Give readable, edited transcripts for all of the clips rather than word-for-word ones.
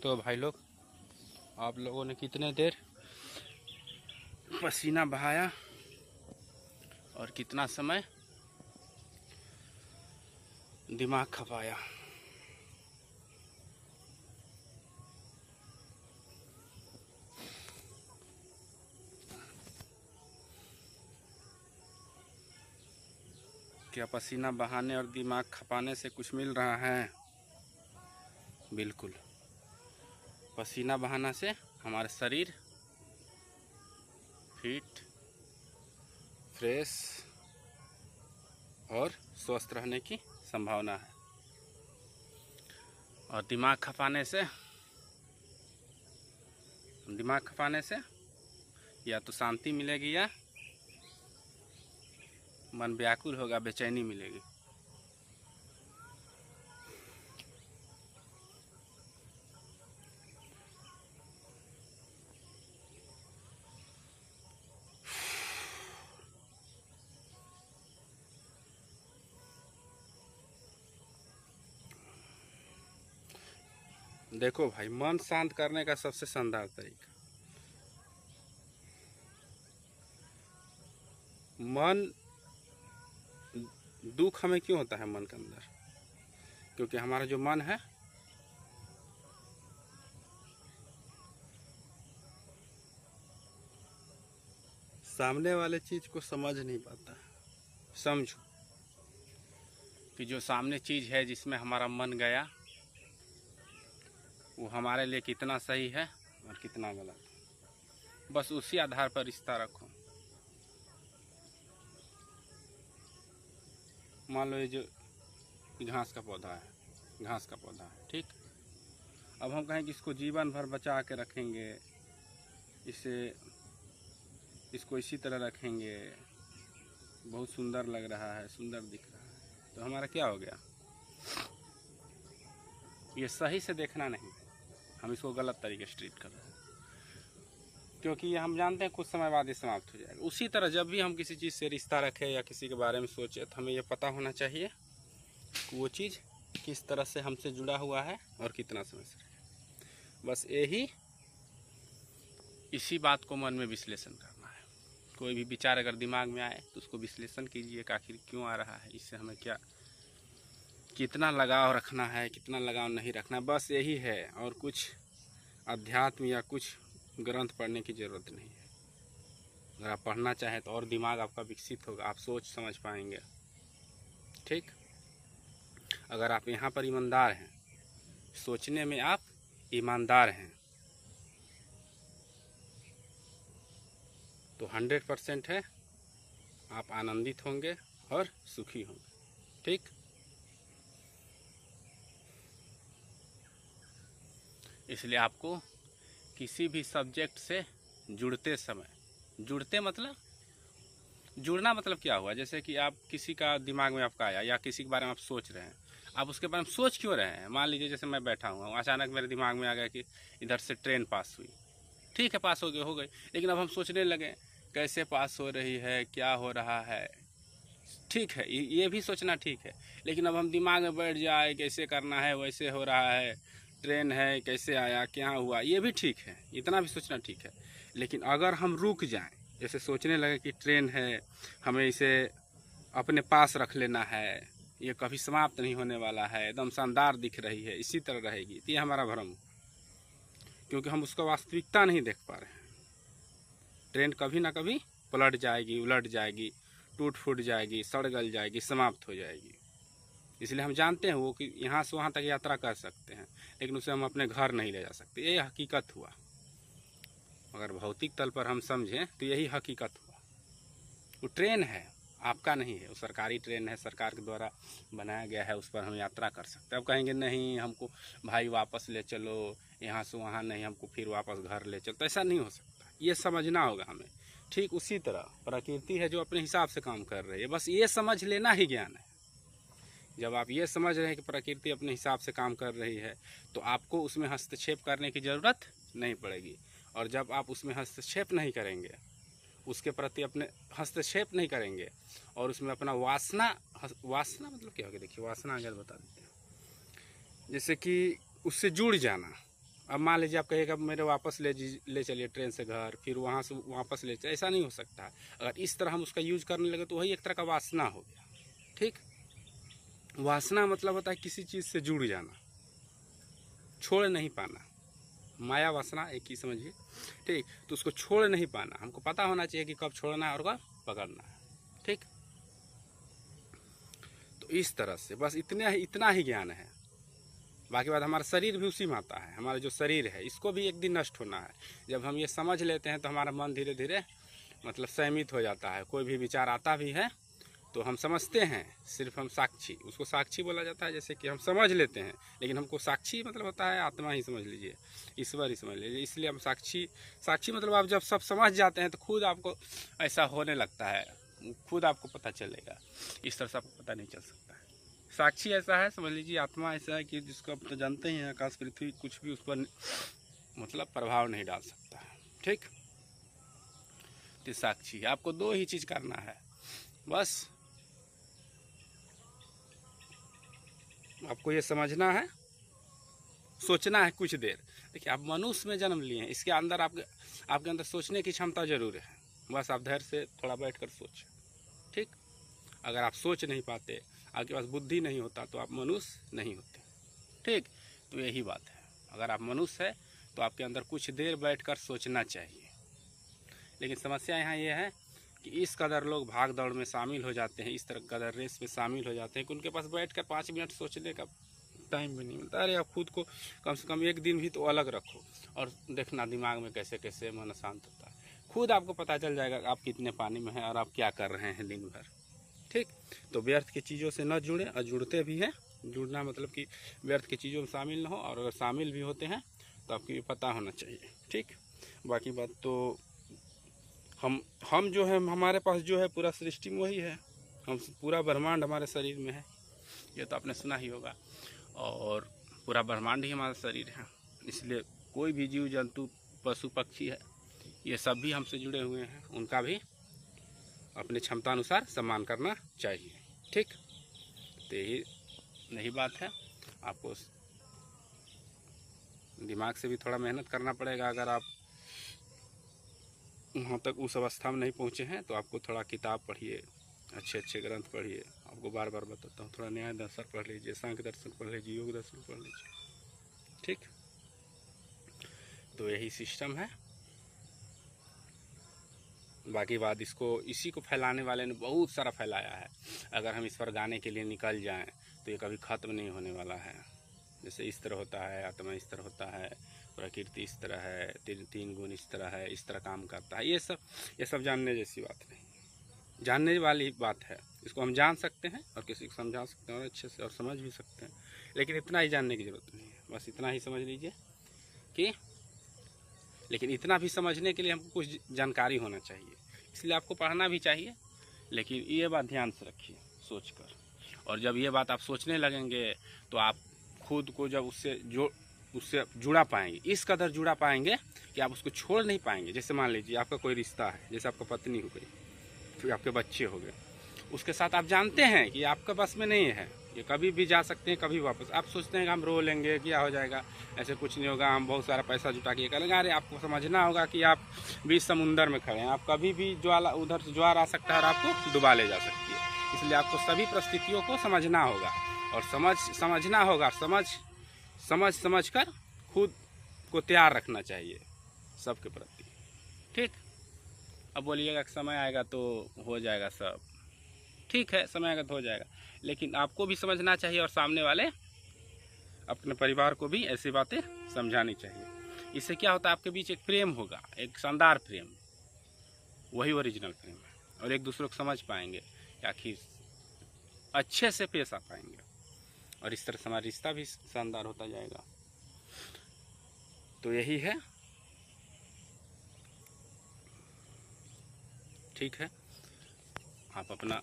सकते हो भाई लोग, आप लोगों ने कितने देर पसीना बहाया और कितना समय दिमाग खपाया। क्या पसीना बहाने और दिमाग खपाने से कुछ मिल रहा है? बिल्कुल। पसीना बहाना से हमारा शरीर फिट, फ्रेश और स्वस्थ रहने की संभावना है। और दिमाग खपाने से या तो शांति मिलेगी या मन व्याकुल होगा, बेचैनी मिलेगी। देखो भाई, मन शांत करने का सबसे शानदार तरीका, मन दुख हमें क्यों होता है मन के अंदर? क्योंकि हमारा जो मन है सामने वाले चीज को समझ नहीं पाता। समझो कि जो सामने चीज है जिसमें हमारा मन गया, वो हमारे लिए कितना सही है और कितना गलत। बस उसी आधार पर रिश्ता रखो। मान लो ये जो घास का पौधा है, ठीक। अब हम कहें कि इसको जीवन भर बचा के रखेंगे, इसको इसी तरह रखेंगे, बहुत सुंदर लग रहा है, सुंदर दिख रहा है, तो हमारा क्या हो गया? ये सही से देखना नहीं, हम इसको गलत तरीके से ट्रीट कर रहे हैं। क्योंकि ये हम जानते हैं कुछ समय बाद ये समाप्त हो जाएगा। उसी तरह जब भी हम किसी चीज़ से रिश्ता रखें या किसी के बारे में सोचें, तो हमें ये पता होना चाहिए कि वो चीज़ किस तरह से हमसे जुड़ा हुआ है और कितना समय से रहेगा। बस इसी बात को मन में विश्लेषण करना है। कोई भी विचार अगर दिमाग में आए तो उसको विश्लेषण कीजिए कि आखिर क्यों आ रहा है, इससे हमें कितना लगाव रखना है, कितना लगाव नहीं रखना है। बस यही है, और कुछ अध्यात्म या कुछ ग्रंथ पढ़ने की ज़रूरत नहीं है। अगर आप पढ़ना चाहें तो और दिमाग आपका विकसित होगा, आप सोच समझ पाएंगे, ठीक। अगर आप यहाँ पर ईमानदार हैं, सोचने में आप ईमानदार हैं, तो 100% है आप आनंदित होंगे और सुखी होंगे, ठीक। इसलिए आपको किसी भी सब्जेक्ट से जुड़ना मतलब क्या हुआ? जैसे कि आप किसी का दिमाग में आपका आया या किसी के बारे में आप सोच रहे हैं, आप उसके बारे में सोच क्यों रहे हैं? मान लीजिए जैसे मैं बैठा हुआ, अचानक मेरे दिमाग में आ गया कि इधर से ट्रेन पास हुई, ठीक है, पास हो गई, लेकिन अब हम सोचने लगे कैसे पास हो रही है, क्या हो रहा है, ठीक है, ये भी सोचना ठीक है। लेकिन अब हम दिमाग में बैठ जाए कैसे करना है, वैसे हो रहा है, ट्रेन है कैसे आया, क्या हुआ, ये भी ठीक है, इतना भी सोचना ठीक है। लेकिन अगर हम रुक जाएं, जैसे सोचने लगे कि ट्रेन है, हमें इसे अपने पास रख लेना है, ये कभी समाप्त नहीं होने वाला है, एकदम शानदार दिख रही है, इसी तरह रहेगी, तो ये हमारा भ्रम, क्योंकि हम उसका वास्तविकता नहीं देख पा रहे हैं। ट्रेन कभी ना कभी पलट जाएगी, उलट जाएगी, टूट फूट जाएगी, सड़ गल जाएगी, समाप्त हो जाएगी। इसलिए हम जानते हैं वो कि यहाँ से वहाँ तक यात्रा कर सकते हैं, लेकिन उसे हम अपने घर नहीं ले जा सकते। ये हकीकत हुआ। अगर भौतिक तल पर हम समझें तो यही हकीकत हुआ। वो ट्रेन है, आपका नहीं है, वो सरकारी ट्रेन है, सरकार के द्वारा बनाया गया है, उस पर हम यात्रा कर सकते हैं। अब कहेंगे नहीं, हमको भाई वापस ले चलो, यहाँ से वहाँ नहीं, हमको फिर वापस घर ले चलो, तो ऐसा नहीं हो सकता। ये समझना होगा हमें। ठीक उसी तरह प्रकृति है जो अपने हिसाब से काम कर रही है, बस ये समझ लेना ही ज्ञान है। जब आप ये समझ रहे हैं कि प्रकृति अपने हिसाब से काम कर रही है, तो आपको उसमें हस्तक्षेप करने की ज़रूरत नहीं पड़ेगी। और जब आप उसमें हस्तक्षेप नहीं करेंगे, उसके प्रति अपने हस्तक्षेप नहीं करेंगे, और उसमें अपना वासना मतलब क्या होगा? देखिए, वासना अगर बता देते हैं, जैसे कि उससे जुड़ जाना, अब मान लीजिए आप कहिएगा मेरे वापस ले चलिए ट्रेन से घर, फिर वहाँ से वापस ले चलिए, ऐसा नहीं हो सकता। अगर इस तरह हम उसका यूज करने लगे तो वही एक तरह का वासना हो गया। ठीक, वासना मतलब होता है किसी चीज़ से जुड़ जाना, छोड़ नहीं पाना। माया वासना एक ही समझिए। ठीक, तो उसको छोड़ नहीं पाना, हमको पता होना चाहिए कि कब छोड़ना है और कब पकड़ना है। ठीक, तो इस तरह से बस इतना ही ज्ञान है। बाकी बात हमारा शरीर भी उसी में आता है। हमारा जो शरीर है इसको भी एक दिन नष्ट होना है। जब हम ये समझ लेते हैं तो हमारा मन धीरे धीरे मतलब संयमित हो जाता है। कोई भी विचार आता भी है तो हम समझते हैं, सिर्फ हम साक्षी, उसको साक्षी बोला जाता है। जैसे कि हम समझ लेते हैं, लेकिन हमको साक्षी मतलब होता है आत्मा ही समझ लीजिए, ईश्वर ही समझ लीजिए। इसलिए हम साक्षी मतलब आप जब सब समझ जाते हैं तो खुद आपको ऐसा होने लगता है, खुद आपको पता चलेगा। इस तरह से आपको पता नहीं चल सकता है। साक्षी ऐसा है, समझ लीजिए आत्मा ऐसा है कि जिसको आप तो जानते ही हैं, आकाश पृथ्वी कुछ भी उस पर मतलब प्रभाव नहीं डाल सकता है। ठीक, तो साक्षी आपको दो ही चीज़ करना है बस। आपको ये समझना है, सोचना है कुछ देर। देखिए आप मनुष्य में जन्म लिए हैं, इसके अंदर आपके अंदर सोचने की क्षमता जरूर है। बस आप धैर्य से थोड़ा बैठ कर सोचें। ठीक, अगर आप सोच नहीं पाते, आपके पास बुद्धि नहीं होता तो आप मनुष्य नहीं होते। ठीक, तो यही बात है। अगर आप मनुष्य है तो आपके अंदर कुछ देर बैठकर सोचना चाहिए। लेकिन समस्या यहाँ ये है कि इस कदर लोग भाग दौड़ में शामिल हो जाते हैं, इस तरह कदर रेस में शामिल हो जाते हैं कि उनके पास बैठकर 5 मिनट सोचने का टाइम भी नहीं मिलता। अरे आप खुद को कम से कम एक दिन भी तो अलग रखो और देखना दिमाग में कैसे कैसे मन शांत होता है। खुद आपको पता चल जाएगा आप कितने पानी में हैं और आप क्या कर रहे हैं दिन भर। ठीक, तो व्यर्थ की चीज़ों से न जुड़े, और जुड़ते भी हैं, जुड़ना मतलब कि व्यर्थ की चीज़ों में शामिल न हो, और अगर शामिल भी होते हैं तो आपको ये पता होना चाहिए। ठीक, बाकी बात तो हम जो है, हमारे पास जो है पूरा सृष्टि में वही है, हम पूरा ब्रह्मांड हमारे शरीर में है, ये तो आपने सुना ही होगा। और पूरा ब्रह्मांड ही हमारा शरीर है, इसलिए कोई भी जीव जंतु पशु पक्षी है, ये सब भी हमसे जुड़े हुए हैं, उनका भी अपने क्षमता अनुसार सम्मान करना चाहिए। ठीक, तो यही बात है। आपको दिमाग से भी थोड़ा मेहनत करना पड़ेगा। अगर आप वहाँ तक उस अवस्था में नहीं पहुँचे हैं तो आपको थोड़ा किताब पढ़िए, अच्छे अच्छे ग्रंथ पढ़िए। आपको बार बार बताता हूँ, थोड़ा न्याय दर्शन पढ़ लीजिए, सांख्य दर्शन पढ़ लीजिए, योग दर्शन पढ़ लीजिए। ठीक, तो यही सिस्टम है। बाकी बात इसी को फैलाने वाले ने बहुत सारा फैलाया है। अगर हम इस पर गाने के लिए निकल जाएं तो ये कभी ख़त्म नहीं होने वाला है। जैसे इस तरह होता है, आत्मा इस तरह होता है, प्रकृति इस तरह है, तीन गुण इस तरह है, इस तरह काम करता है, ये सब जानने जैसी बात नहीं, जानने वाली बात है। इसको हम जान सकते हैं और किसी को समझा सकते हैं और अच्छे से, और समझ भी सकते हैं। लेकिन इतना ही जानने की ज़रूरत नहीं है, बस इतना ही समझ लीजिए कि, लेकिन इतना भी समझने के लिए हमको कुछ जानकारी होना चाहिए, इसलिए आपको पढ़ना भी चाहिए। लेकिन ये बात ध्यान से रखिए सोच कर, और जब ये बात आप सोचने लगेंगे तो आप खुद को जब उससे जुड़ा पाएंगे, इस कदर जुड़ा पाएंगे कि आप उसको छोड़ नहीं पाएंगे। जैसे मान लीजिए आपका कोई रिश्ता है, जैसे आपका पत्नी हो गई, फिर आपके बच्चे हो गए, उसके साथ आप जानते हैं कि आपके बस में नहीं है, ये कभी भी जा सकते हैं, कभी वापस। आप सोचते हैं कि हम रो लेंगे, क्या हो जाएगा, ऐसे कुछ नहीं होगा, हम बहुत सारा पैसा जुटा के करेंगे। अरे आपको समझना होगा कि आप बीच समुंदर में खड़े हैं, आप कभी भी उधर से ज्वार आ सकता है और आपको डुबा ले जा सकती है। इसलिए आपको सभी परिस्थितियों को समझना होगा, और समझना होगा, समझ कर खुद को तैयार रखना चाहिए सबके प्रति। ठीक, अब बोलिएगा कि समय आएगा तो हो जाएगा सब, ठीक है, समय आएगा तो हो जाएगा, लेकिन आपको भी समझना चाहिए और सामने वाले अपने परिवार को भी ऐसी बातें समझानी चाहिए। इससे क्या होता है, आपके बीच एक प्रेम होगा, एक शानदार प्रेम, वही ओरिजिनल प्रेम है, और एक दूसरे को समझ पाएंगे कि आखिर अच्छे से पेश आ पाएंगे, और इस तरह से हमारा रिश्ता भी शानदार होता जाएगा। तो यही है। ठीक है, आप अपना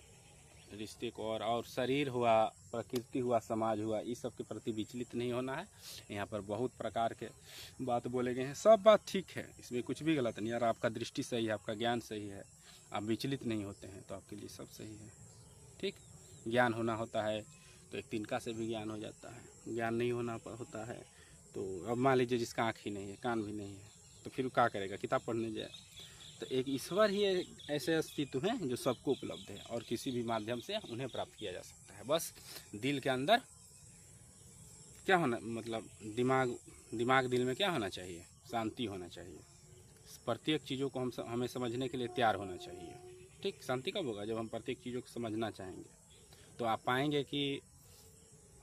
रिश्ते को और शरीर हुआ, प्रकृति हुआ, समाज हुआ, इस सब के प्रति विचलित नहीं होना है। यहाँ पर बहुत प्रकार के बात बोले गए हैं, सब बात ठीक है, इसमें कुछ भी गलत नहीं। यार आपका दृष्टि सही है, आपका ज्ञान सही है, आप विचलित नहीं होते हैं तो आपके लिए सब सही है। ठीक, ज्ञान होना होता है तो एक तिनका से भी ज्ञान हो जाता है, ज्ञान नहीं होता है तो अब मान लीजिए जिसका आँख ही नहीं है, कान भी नहीं है, तो फिर वो क्या करेगा, किताब पढ़ने जाए। तो एक ईश्वर ही ऐसे अस्तित्व हैं जो सबको उपलब्ध है और किसी भी माध्यम से उन्हें प्राप्त किया जा सकता है। बस दिल के अंदर क्या होना, मतलब दिमाग दिल में क्या होना चाहिए, शांति होना चाहिए। प्रत्येक चीज़ों को हमें समझने के लिए तैयार होना चाहिए। ठीक, शांति कब होगा, जब हम प्रत्येक चीज़ों को समझना चाहेंगे। तो आप पाएंगे कि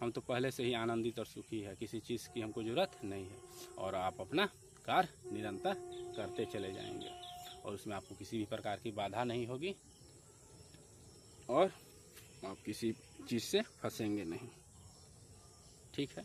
हम तो पहले से ही आनंदित और सुखी है, किसी चीज़ की हमको ज़रूरत नहीं है, और आप अपना कार्य निरंतर करते चले जाएंगे और उसमें आपको किसी भी प्रकार की बाधा नहीं होगी और आप किसी चीज़ से फंसेंगे नहीं। ठीक है।